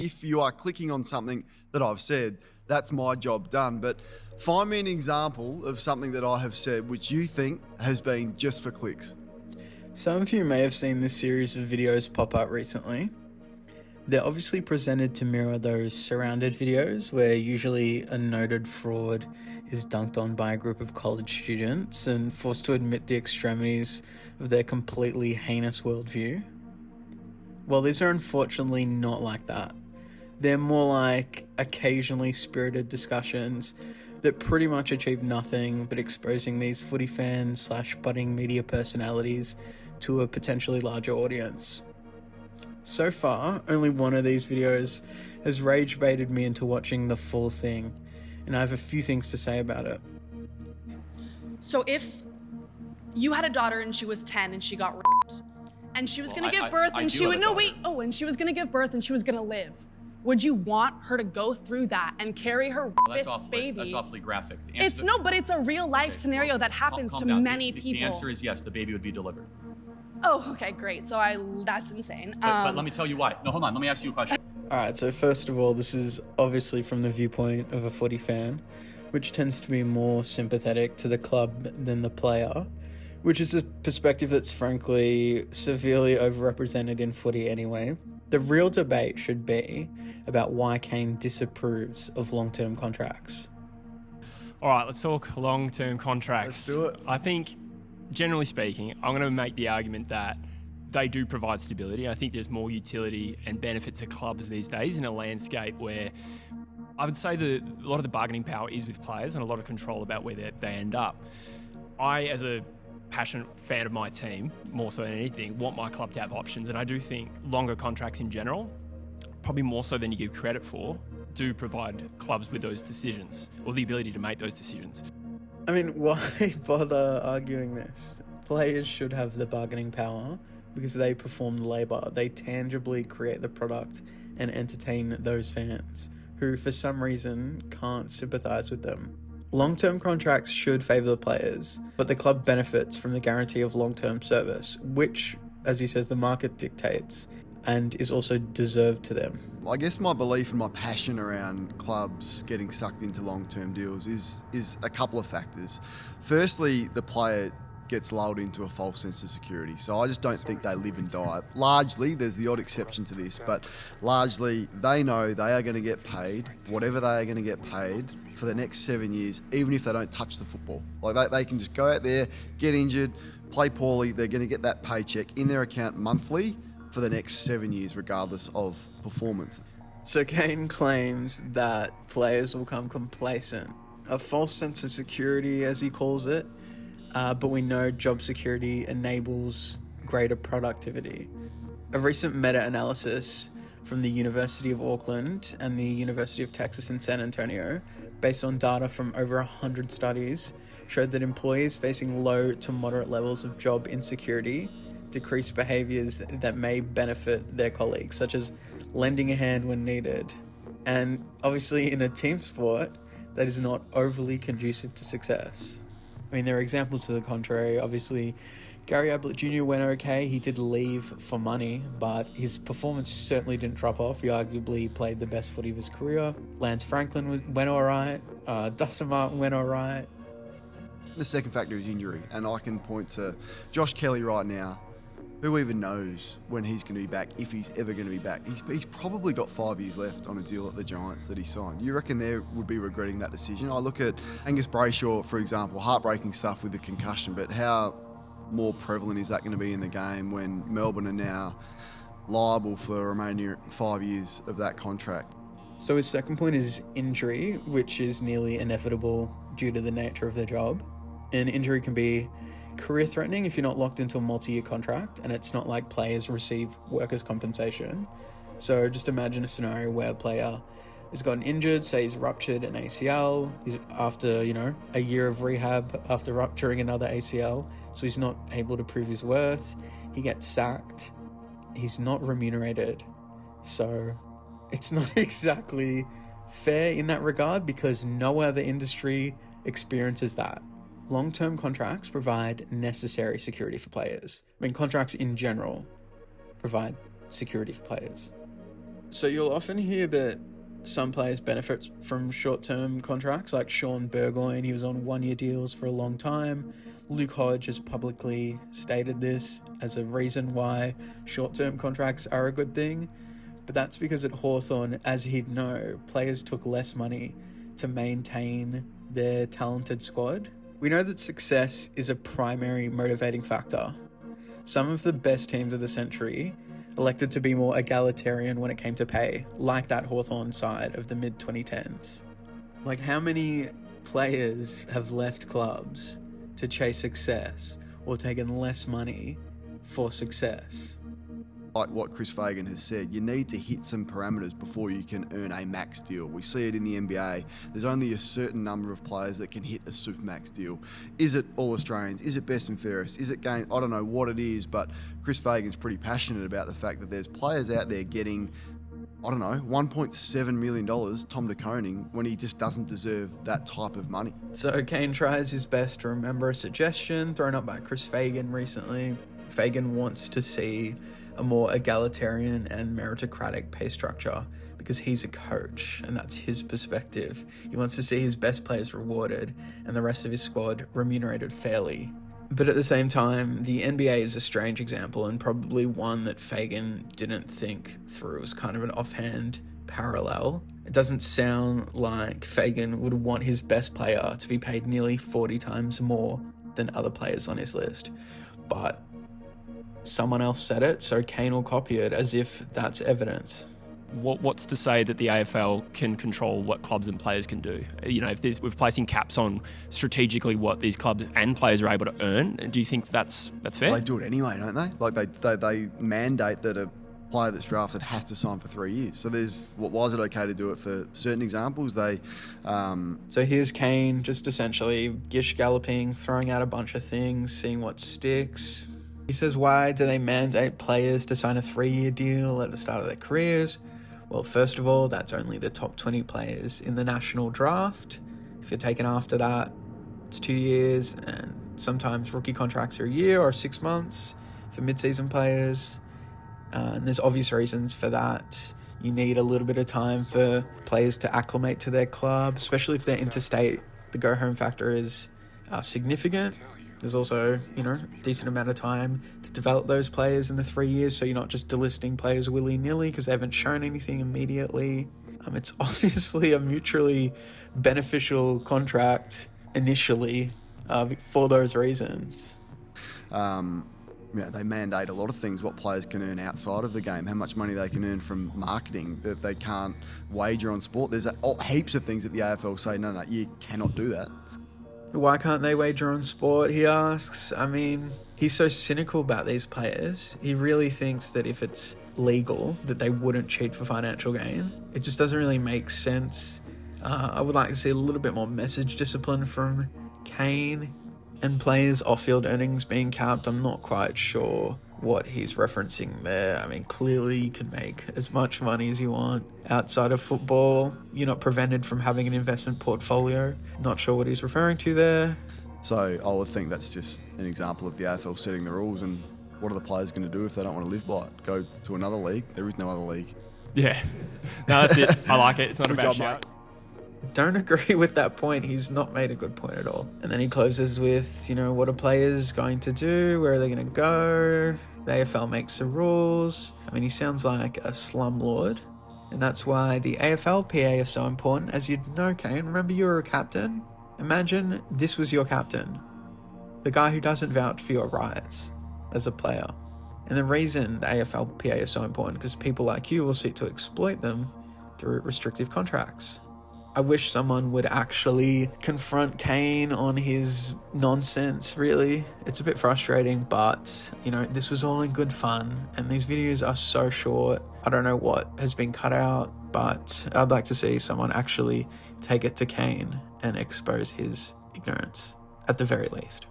If you are clicking on something that I've said, that's my job done. But find me an example of something that I have said which you think has been just for clicks. Some of you may have seen this series of videos pop up recently. They're obviously presented to mirror those surrounded videos where usually a noted fraud is dunked on by a group of college students and forced to admit the extremities of their completely heinous worldview. Well, these are unfortunately not like that. They're more like occasionally spirited discussions that pretty much achieve nothing but exposing these footy fans / budding media personalities to a potentially larger audience. So far, only one of these videos has rage baited me into watching the full thing, and I have a few things to say about it. So if you had a daughter and she was 10 and she got raped, and she was gonna give birth and she would, and she was gonna give birth and she was gonna live, would you want her to go through that and carry her baby? That's awfully graphic. But it's a real life scenario that happens to many people. The answer is yes, the baby would be delivered. Oh, okay, great. So that's insane. But let me tell you why. No, hold on, let me ask you a question. Alright, so first of all, this is obviously from the viewpoint of a footy fan, which tends to be more sympathetic to the club than the player, which is a perspective that's frankly severely overrepresented in footy anyway. The real debate should be about why Kane disapproves of long-term contracts. All right, let's talk long-term contracts. Let's do it. I think, generally speaking, I'm going to make the argument that they do provide stability. I think there's more utility and benefit to clubs these days in a landscape where I would say that a lot of the bargaining power is with players and a lot of control about where they end up. I, as a passionate fan of my team, more so than anything, want my club to have options, and I do think longer contracts in general, probably more so than you give credit for, do provide clubs with those decisions, or the ability to make those decisions. I mean, why bother arguing this? Players should have the bargaining power because they perform the labour. They tangibly create the product and entertain those fans who, for some reason, can't sympathise with them. Long-term contracts should favour the players, but the club benefits from the guarantee of long-term service, which, as he says, the market dictates and is also deserved to them. I guess my belief and my passion around clubs getting sucked into long-term deals is a couple of factors. Firstly, the player gets lulled into a false sense of security. So I just don't think they live and die. Largely, there's the odd exception to this, but largely they know they are going to get paid, whatever they are going to get paid for the next 7 years, even if they don't touch the football. Like they can just go out there, get injured, play poorly, they're going to get that paycheck in their account monthly for the next 7 years, regardless of performance. So Kane claims that players will become complacent, a false sense of security, as he calls it, but we know job security enables greater productivity. A recent meta-analysis from the University of Auckland and the University of Texas in San Antonio, based on data from over 100 studies, showed that employees facing low to moderate levels of job insecurity decrease behaviours that may benefit their colleagues, such as lending a hand when needed. And obviously in a team sport, that is not overly conducive to success. I mean, there are examples to the contrary. Obviously, Gary Ablett Jr. went okay. He did leave for money, but his performance certainly didn't drop off. He arguably played the best footy of his career. Lance Franklin went all right. Dustin Martin went all right. The second factor is injury, and I can point to Josh Kelly right now. Who even knows when he's going to be back, if he's ever going to be back? He's probably got 5 years left on a deal at the Giants that he signed. You reckon they would be regretting that decision? I look at Angus Brayshaw, for example, heartbreaking stuff with the concussion, but how more prevalent is that going to be in the game when Melbourne are now liable for the remaining 5 years of that contract? So his second point is injury, which is nearly inevitable due to the nature of their job. An injury can be career-threatening if you're not locked into a multi-year contract, and it's not like players receive workers' compensation. So just imagine a scenario where a player has gotten injured, say he's ruptured an ACL, he's after, a year of rehab after rupturing another ACL, so he's not able to prove his worth, he gets sacked, he's not remunerated. So it's not exactly fair in that regard because no other industry experiences that. Long-term contracts provide necessary security for players. I mean, contracts in general provide security for players. So you'll often hear that some players benefit from short-term contracts, like Sean Burgoyne. He was on one-year deals for a long time. Luke Hodge has publicly stated this as a reason why short-term contracts are a good thing. But that's because at Hawthorn, as he'd know, players took less money to maintain their talented squad. We know that success is a primary motivating factor. Some of the best teams of the century elected to be more egalitarian when it came to pay, like that Hawthorn side of the mid-2010s. Like, how many players have left clubs to chase success or taken less money for success? Like what Chris Fagan has said, you need to hit some parameters before you can earn a max deal. We see it in the NBA. There's only a certain number of players that can hit a supermax deal. Is it all Australians? Is it best and fairest? Is it game? I don't know what it is, but Chris Fagan's pretty passionate about the fact that there's players out there getting, I don't know, $1.7 million, Tom de Koning, when he just doesn't deserve that type of money. So Kane tries his best to remember a suggestion thrown up by Chris Fagan recently. Fagan wants to see a more egalitarian and meritocratic pay structure because he's a coach and that's his perspective. He wants to see his best players rewarded and the rest of his squad remunerated fairly. But at the same time, the NBA is a strange example and probably one that Fagan didn't think through as kind of an offhand parallel. It doesn't sound like Fagan would want his best player to be paid nearly 40 times more than other players on his list. But someone else said it, so Kane will copy it as if that's evidence. What's to say that the AFL can control what clubs and players can do? You know, if we're placing caps on strategically what these clubs and players are able to earn, do you think that's fair? Well, they do it anyway, don't they? Like they mandate that a player that's drafted has to sign for 3 years. So why is it okay to do it for certain examples? So here's Kane just essentially gish galloping, throwing out a bunch of things, seeing what sticks. He says, why do they mandate players to sign a 3-year deal at the start of their careers? Well, first of all, that's only the top 20 players in the national draft. If you're taken after that, it's 2 years, and sometimes rookie contracts are a year or 6 months for mid-season players. And there's obvious reasons for that. You need a little bit of time for players to acclimate to their club, especially if they're interstate. The go-home factor is significant. There's also, a decent amount of time to develop those players in the 3 years, so you're not just delisting players willy-nilly because they haven't shown anything immediately. It's obviously a mutually beneficial contract initially for those reasons. They mandate a lot of things, what players can earn outside of the game, how much money they can earn from marketing, that they can't wager on sport. There's heaps of things that the AFL say, no, you cannot do that. Why can't they wager on sport, he asks. He's so cynical about these players. He really thinks that if it's legal, that they wouldn't cheat for financial gain. It just doesn't really make sense. I would like to see a little bit more message discipline from Kane. And players' off-field earnings being capped, I'm not quite sure what he's referencing there. Clearly you can make as much money as you want outside of football. You're not prevented from having an investment portfolio. Not sure what he's referring to there. So I would think that's just an example of the AFL setting the rules, and what are the players going to do if they don't want to live by it? Go to another league? There is no other league. Yeah. No, that's it. I like it. It's not a Good bad job, shout. mate. Don't agree with that point. He's not made a good point at all. And then he closes with, what are players going to do? Where are they going to go? The AFL makes the rules. He sounds like a slumlord. And that's why the AFLPA is so important. As you'd know, Kane, remember you were a captain? Imagine this was your captain. The guy who doesn't vouch for your rights as a player. And the reason the AFLPA is so important because people like you will seek to exploit them through restrictive contracts. I wish someone would actually confront Kane on his nonsense, really. It's a bit frustrating, but, this was all in good fun, and these videos are so short. I don't know what has been cut out, but I'd like to see someone actually take it to Kane and expose his ignorance, at the very least.